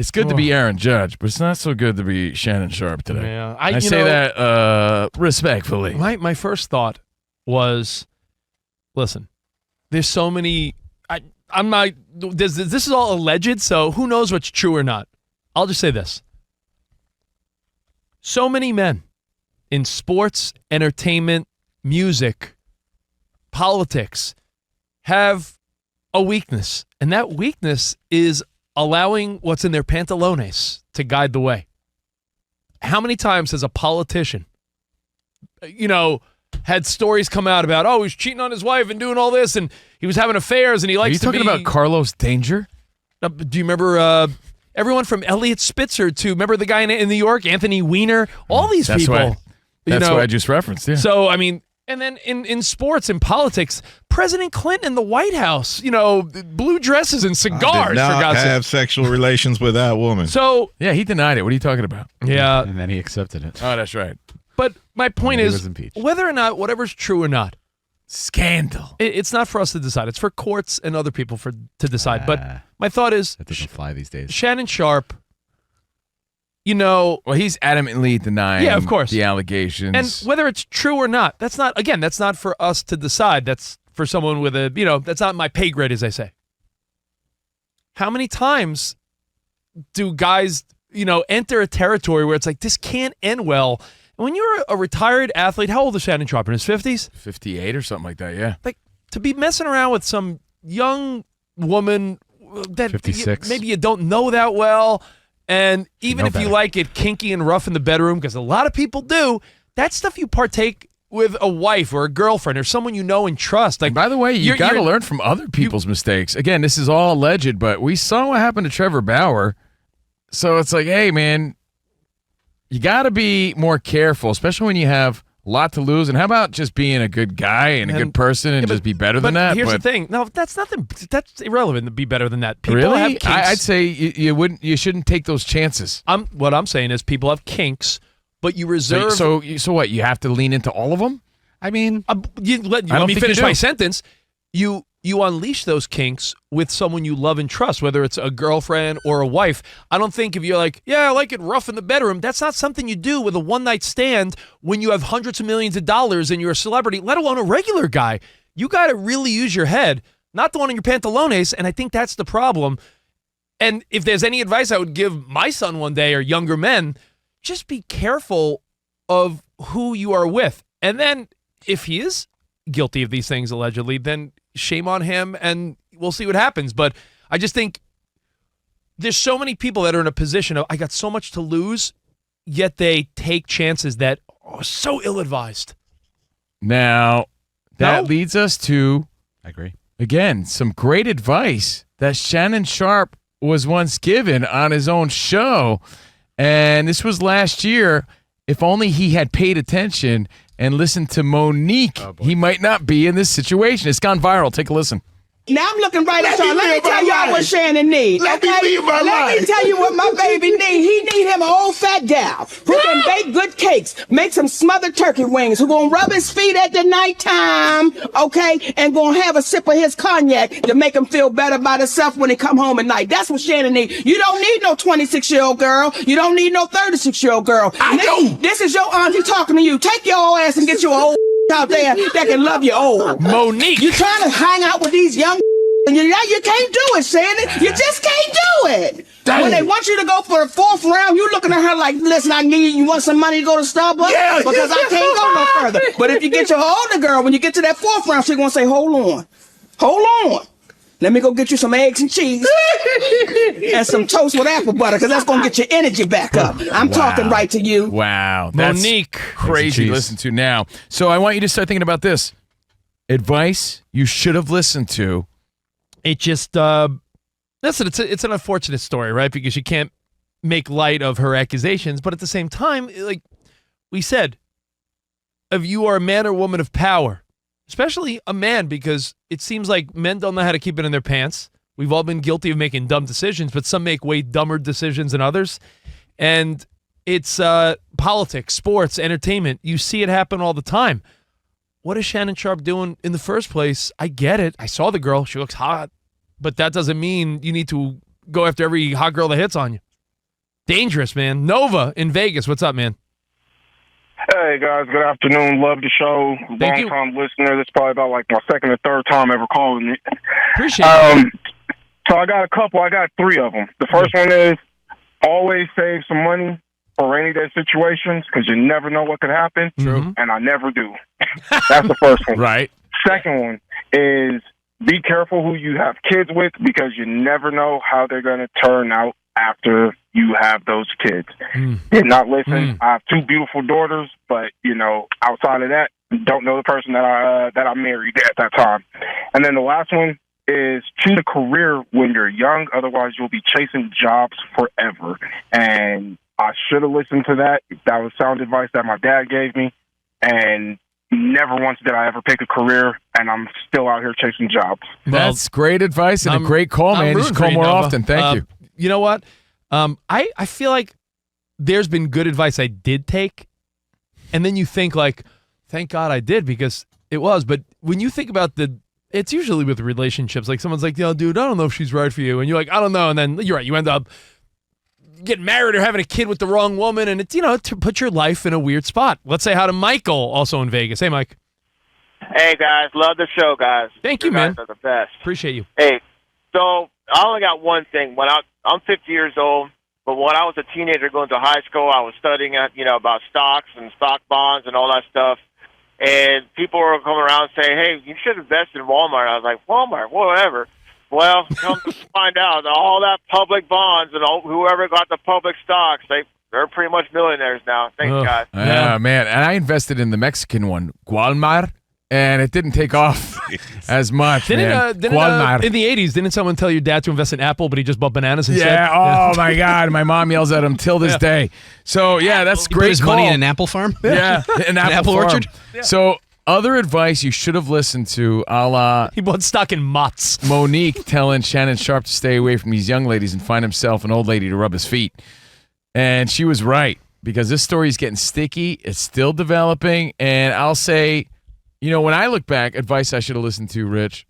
It's good to be Aaron Judge, but it's not so good to be Shannon Sharpe today. Yeah, I say that respectfully. My first thought was, listen, there's so many. I'm not. This is all alleged, so who knows what's true or not. I'll just say this. So many men in sports, entertainment, music, politics have a weakness, and that weakness is allowing what's in their pantalones to guide the way. How many times has a politician, had stories come out about, he's cheating on his wife and doing all this, and he was having affairs, and he likes to be... Are you talking about Carlos Danger? Do you remember everyone from Elliot Spitzer to, remember the guy in New York, Anthony Weiner? All these people. That's what I just referenced, yeah. So, I mean... And then in sports and politics, President Clinton in the White House, blue dresses and cigars. Did not have sexual relations with that woman. So yeah, he denied it. What are you talking about? Yeah, and then he accepted it. Oh, that's right. But my point is, was impeached. Whether or not whatever's true or not, scandal. It's not for us to decide. It's for courts and other people to decide. But my thought is, that doesn't fly these days. Shannon Sharpe. Well, he's adamantly denying of course. the allegations. And whether it's true or not, that's not for us to decide. That's for someone with that's not my pay grade, as I say. How many times do guys, enter a territory where it's like, this can't end well? And when you're a retired athlete, how old is Shannon Sharpe? In his 50s? 58 or something like that, yeah. Like, to be messing around with some young woman that 56. Maybe you don't know that well. And even if you like it kinky and rough in the bedroom, because a lot of people do, that's stuff you partake with a wife or a girlfriend or someone you know and trust. Like, and by the way, you got to learn from other people's mistakes. Again, this is all alleged, but we saw what happened to Trevor Bauer. So it's like, hey, man, you got to be more careful, especially when you have a lot to lose. And how about just being a good guy and a good person and just be better than that? Here's the thing. No, that's nothing. That's irrelevant to be better than that. People really? have kinks. I'd say you shouldn't take those chances. What I'm saying is people have kinks, but you reserve. So what? You have to lean into all of them? I mean, let me finish my sentence. You unleash those kinks with someone you love and trust, whether it's a girlfriend or a wife. I don't think if you're like, yeah, I like it rough in the bedroom, that's not something you do with a one-night stand when you have hundreds of millions of dollars and you're a celebrity, let alone a regular guy. You got to really use your head, not the one in your pantalones, and I think that's the problem. And if there's any advice I would give my son one day or younger men, just be careful of who you are with. And then if he is guilty of these things allegedly, then shame on him, and we'll see what happens. But I just think there's so many people that are in a position of, I got so much to lose, yet they take chances that are so ill-advised. Now, that leads us to, I agree, again, some great advice that Shannon Sharpe was once given on his own show. And this was last year. If only he had paid attention and listened to Monique, he might not be in this situation. It's gone viral. Take a listen. Now I'm looking right at y'all. Let me tell y'all what Shannon needs. Let me tell you what my baby needs. He need him an old fat gal who can bake good cakes, make some smothered turkey wings, who gonna rub his feet at the nighttime, okay, and gonna have a sip of his cognac to make him feel better about himself when he come home at night. That's what Shannon needs. You don't need no 26-year-old girl. You don't need no 36-year-old girl. This is your auntie talking to you. Take your old ass and get you an old out there that can love you old. Monique. You trying to hang out with these young and you can't do it, Shannon. You just can't do it. When they want you to go for the fourth round, you looking at her like, listen, you want some money to go to Starbucks? Yeah, because I can't go no further. But if you get your older girl, when you get to that fourth round, she's going to say, hold on. Let me go get you some eggs and cheese and some toast with apple butter, because that's going to get your energy back up. I'm talking right to you. Wow. That's Monique. Crazy to listen to now. So I want you to start thinking about this. Advice you should have listened to. It just, listen, it's an unfortunate story, right? Because you can't make light of her accusations. But at the same time, like we said, if you are a man or woman of power, especially a man, because it seems like men don't know how to keep it in their pants. We've all been guilty of making dumb decisions, but some make way dumber decisions than others. And it's politics, sports, entertainment. You see it happen all the time. What is Shannon Sharpe doing in the first place? I get it. I saw the girl. She looks hot. But that doesn't mean you need to go after every hot girl that hits on you. dangerous, man. Nova in Vegas. What's up, man? Hey guys, good afternoon. Love the show. Thank you. Long time listener. This is probably about like my second or third time ever calling it. Appreciate it. So I got a couple. I got 3 of them. The first one is always save some money for rainy day situations because you never know what could happen. True. And I never do. That's the first one. Right. Second one is be careful who you have kids with because you never know how they're going to turn out after you have those kids. Did not listen. I have 2 beautiful daughters, but outside of that, don't know the person that I married at that time. And then the last one is choose a career when you're young, otherwise you'll be chasing jobs forever. And I should have listened to that. That was sound advice that my dad gave me, and never once did I ever pick a career, and I'm still out here chasing jobs. That's great advice and a great call, man. You should call more often. Thank you. You know what? I feel like there's been good advice I did take, and then you think like, thank God I did because it was. But when you think about it's usually with relationships. Like someone's like, dude, I don't know if she's right for you. And you're like, I don't know. And then you're right. You end up getting married or having a kid with the wrong woman. And it's, to put your life in a weird spot. Let's say hi to Michael, also in Vegas. Hey, Mike. Hey, guys. Love the show, guys. Thank you, man. You guys are the best. Appreciate you. Hey, so I only got one thing. I'm 50 years old, but when I was a teenager going to high school, I was studying, about stocks and stock bonds and all that stuff. And people were coming around saying, hey, you should invest in Walmart. I was like, Walmart, whatever. Well, come to find out, all that public bonds and whoever got the public stocks, they're pretty much millionaires now. Thanks, guys. Yeah, man. And I invested in the Mexican one, Walmart, and it didn't take off as much, man. Walmart. In the 80s, didn't someone tell your dad to invest in Apple, but he just bought bananas instead? Yeah, oh my God. My mom yells at him till this day. So, yeah, that's He great put his call. money in an apple farm? Yeah, an apple farm. orchard? Yeah. So, other advice you should have listened to, a la He bought stock in Mott's. Monique telling Shannon Sharpe to stay away from these young ladies and find himself an old lady to rub his feet. And she was right, because this story is getting sticky. It's still developing. And I'll say, when I look back, advice I should have listened to, Rich,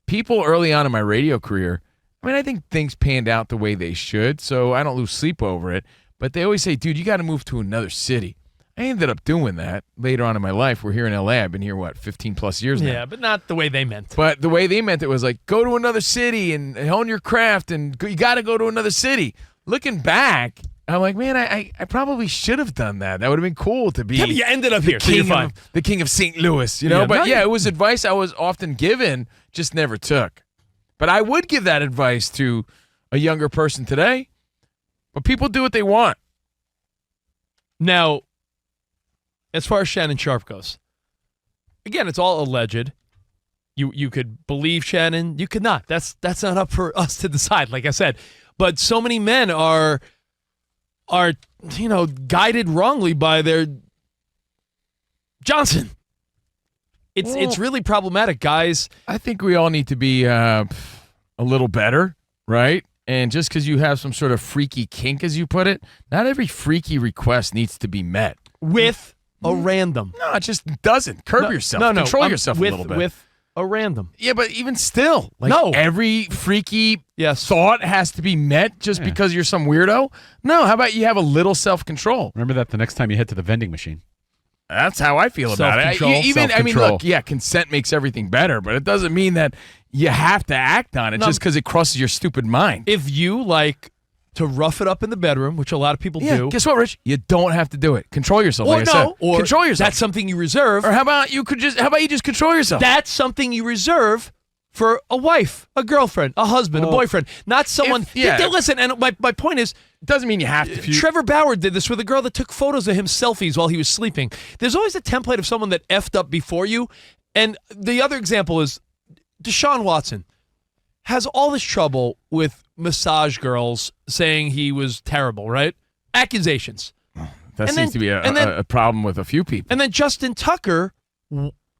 people early on in my radio career, I think things panned out the way they should, so I don't lose sleep over it. But they always say, dude, you got to move to another city. I ended up doing that later on in my life. We're here in L.A. I've been here, 15 plus years now. Yeah, but not the way they meant. But the way they meant it was like, go to another city and hone your craft, and you got to go to another city. Looking back, I'm like, man, I probably should have done that. That would have been cool to be. Yeah, but you ended up here, so you're fine. The king of St. Louis, Yeah, But no, it was advice I was often given, just never took. But I would give that advice to a younger person today. But people do what they want. Now, as far as Shannon Sharpe goes, again, it's all alleged. You could believe Shannon, you could not. That's not up for us to decide, like I said. But so many men are guided wrongly by their Johnson. It's really problematic, guys. I think we all need to be a little better, right? And just because you have some sort of freaky kink, as you put it, not every freaky request needs to be met. With a random. No, it just doesn't. Curb yourself. Control yourself a little bit. With a random. Yeah, but even still, every freaky thought has to be met just because you're some weirdo? No, how about you have a little self-control? Remember that the next time you head to the vending machine. That's how I feel about it. Self-control. Consent makes everything better, but it doesn't mean that you have to act on it just because it crosses your stupid mind. If you like to rough it up in the bedroom, which a lot of people do. Guess what, Rich? You don't have to do it. Control yourself. Control yourself. That's something you reserve. Or how about you just control yourself? That's something you reserve for a wife, a girlfriend, a husband, a boyfriend, not someone. Listen, and my point is, it doesn't mean you have to. Trevor Bauer did this with a girl that took photos of him selfies while he was sleeping. There's always a template of someone that effed up before you. And the other example is Deshaun Watson has all this trouble with massage girls saying he was terrible, right? Accusations. That seems to be a problem with a few people. And then Justin Tucker,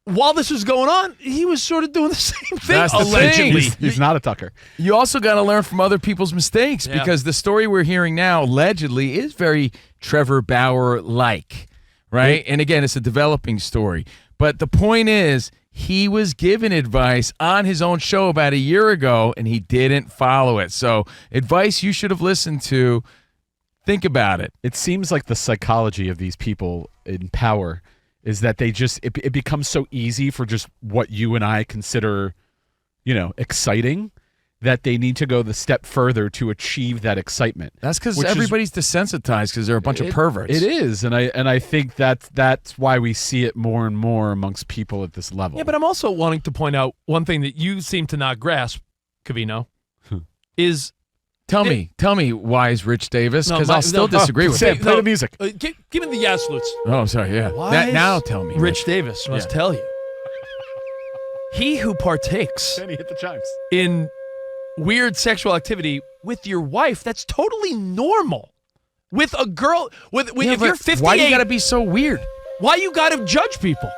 while this was going on, he was sort of doing the same thing. That's the allegedly. thing. He's not a Tucker. You also got to learn from other people's mistakes because the story we're hearing now, allegedly, is very Trevor Bauer-like, right? And again, it's a developing story. But the point is, he was given advice on his own show about a year ago, and he didn't follow it. So advice you should have listened to Think about it. It seems like the psychology of these people in power is that they just it becomes so easy for just what you and I consider, exciting, that they need to go the step further to achieve that excitement. That's because everybody's desensitized because they're a bunch of perverts. It is, and I think that's why we see it more and more amongst people at this level. Yeah, but I'm also wanting to point out one thing that you seem to not grasp, Covino, is... Tell me, wise Rich Davis, because I'll still disagree with you. Play the music. Give me the Yaslutz. Oh, sorry, yeah. Now tell me. Rich Davis must tell you. He who partakes Then he hit the chimes. in weird sexual activity with your wife, that's totally normal. With a girl, if you're 58, why do you got to be so weird? Why you got to judge people?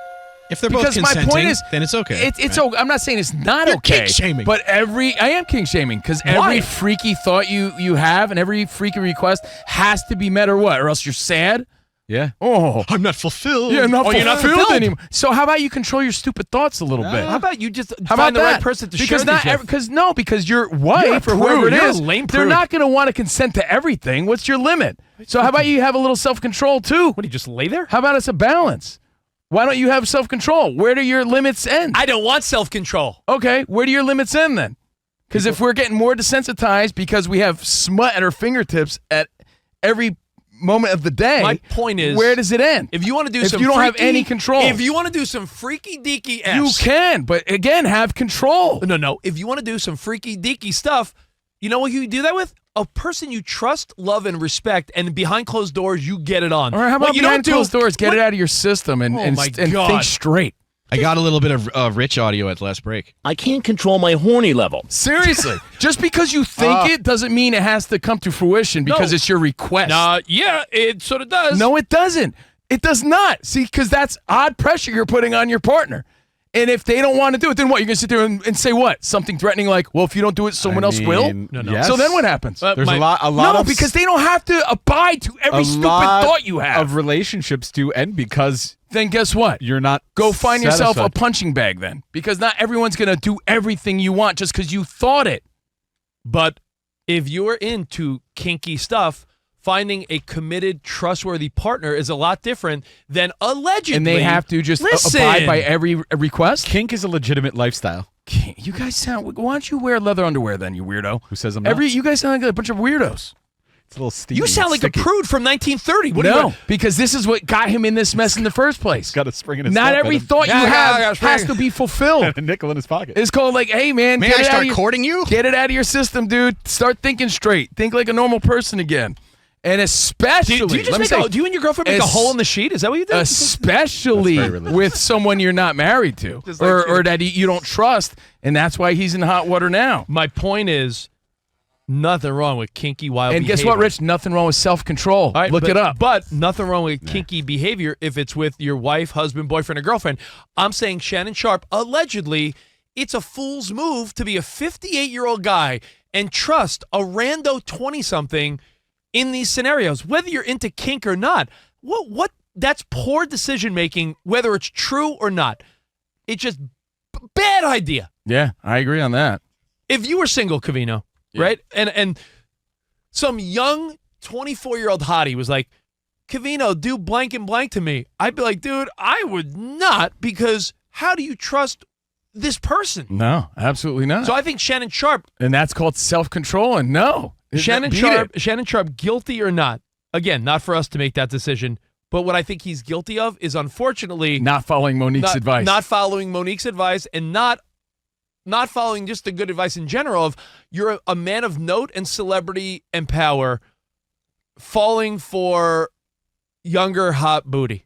If they're both consenting, my point is, then it's okay. It's okay. I'm not saying it's not You're okay. kink shaming. But I am kink shaming because every freaky thought you have and every freaky request has to be met or what? Or else you're sad? Yeah. Oh. I'm not fulfilled. You're not fulfilled fulfilled anymore. So how about you control your stupid thoughts a little bit? How about you just How find about the that? right person to because share these with? because your wife or whoever it You're a is, lame they're prude. not going to want to consent to everything. What's your limit? So how about you have a little self-control too? What, do you just lay there? How about it's a balance? Why don't you have self-control? Where do your limits end? I don't want self-control. Okay, where do your limits end then? Because if we're getting more desensitized because we have smut at our fingertips at every moment of the day, My point is, where does it end? If you want to do If some you don't have freaky- any control. If you want to do some freaky deaky You S. can, but again, have control. No. If you want to do some freaky deaky stuff, you know what you do that with? A person you trust, love, and respect, and behind closed doors, you get it on. Or how about What you behind don't closed do- doors? Get what- it out of your system and my think God. straight. I got a little bit of Rich audio at the last break. I can't control my horny level. Seriously. Just because you think it doesn't mean it has to come to fruition because No. it's your request. Yeah, it sort of does. No, it doesn't. It does not. See, because that's odd pressure you're putting on your partner. And if they don't want to do it, then what? You're going to sit there and say what? Something threatening like, well, if you don't do it, someone else will? No. Yes. So then what happens? There's My- a lot No, of because they don't have to abide to every stupid thought you have. of relationships do end because Then guess what? you're not Go find yourself a satisfied. punching bag then. Because not everyone's going to do everything you want just because you thought it. But if you're into kinky stuff, finding a committed, trustworthy partner is a lot different than allegedly. And they have to just Listen. abide by every request? Kink is a legitimate lifestyle. You guys sound... Why don't you wear leather underwear then, you weirdo? Who says I'm not? You guys sound like a bunch of weirdos. It's a little steamy. You sound like sticky. a prude from 1930. What do No, you because this is what got him in this mess in the first place. Got a spring in his Not step every and thought you Yeah, have yeah, spring. has to be fulfilled. a nickel in his pocket. It's called like, hey, man, May get I it out start of your, courting you? Get it out of your system, dude. Start thinking straight. Think like a normal person again. And especially, do you just let me make say, do you and your girlfriend make a hole in the sheet? Is that what you do? especially That's very religious. with someone you're not married to Just like or you. that you don't trust, and that's why he's in hot water now. My point is, nothing wrong with kinky wild And behavior. guess what, Rich? Nothing wrong with self-control. All right, Look but- it up. But nothing wrong with kinky behavior if it's with your wife, husband, boyfriend, or girlfriend. I'm saying Shannon Sharpe, allegedly, it's a fool's move to be a 58-year-old guy and trust a rando 20-something in these scenarios, whether you're into kink or not. What? That's poor decision-making, whether it's true or not. It's just bad idea. Yeah, I agree on that. If you were single, Covino, right? And some young 24-year-old hottie was like, Covino, do blank and blank to me. I'd be like, dude, I would not, because how do you trust this person? No, absolutely not. So I think Shannon Sharpe, And that's called self-control, and no. Shannon Beat Sharpe, guilty or not? Again, not for us to make that decision, but what I think he's guilty of is, unfortunately, Not following Monique's advice. Not following Monique's advice, and not following just the good advice in general of you're a man of note and celebrity and power falling for younger hot booty.